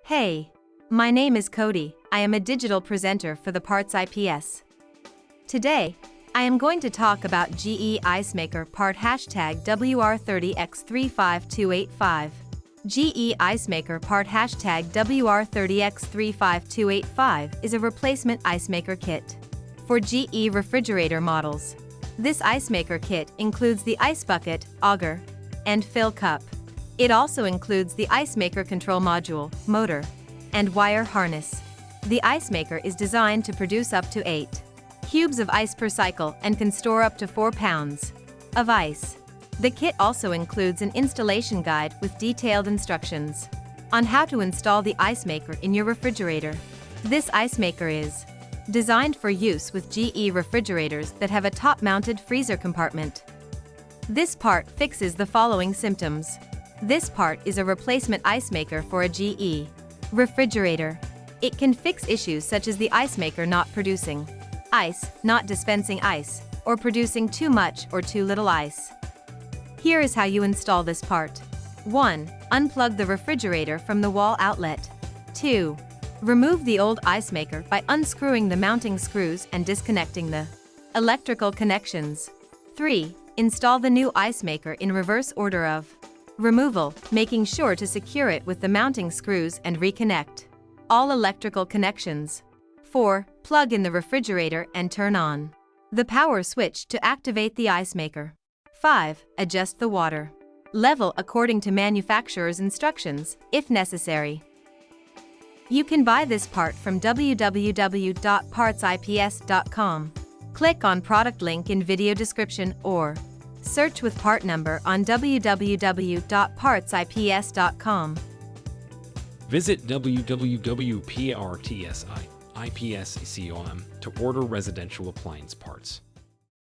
Hey, my name is Cody. I am a digital presenter for the PartsIPS. Today, I am going to talk about GE ICEMAKER part #WR30X35285. GE ICEMAKER part #WR30X35285 is a replacement ice maker kit for GE refrigerator models. This ice maker kit includes the ice bucket, auger, and fill cup. It also includes the ice maker control module, motor, and wire harness. The ice maker is designed to produce up to 8 cubes of ice per cycle and can store up to 4 pounds of ice. The kit also includes an installation guide with detailed instructions on how to install the ice maker in your refrigerator. This ice maker is designed for use with GE refrigerators that have a top-mounted freezer compartment. This part fixes the following symptoms. This part is a replacement ice maker for a GE refrigerator. It can fix issues such as the ice maker not producing ice, not dispensing ice, or producing too much or too little ice. Here is how you install this part. 1. Unplug the refrigerator from the wall outlet. 2. Remove the old ice maker by unscrewing the mounting screws and disconnecting the electrical connections. 3. Install the new ice maker in reverse order of removal, making sure to secure it with the mounting screws and reconnect all electrical connections. 4. Plug in the refrigerator and turn on the power switch to activate the ice maker. 5. Adjust the water level according to manufacturer's instructions, if necessary. You can buy this part from www.partsips.com. Click on product link in video description or search with part number on www.partsips.com. Visit www.partsipscom to order residential appliance parts.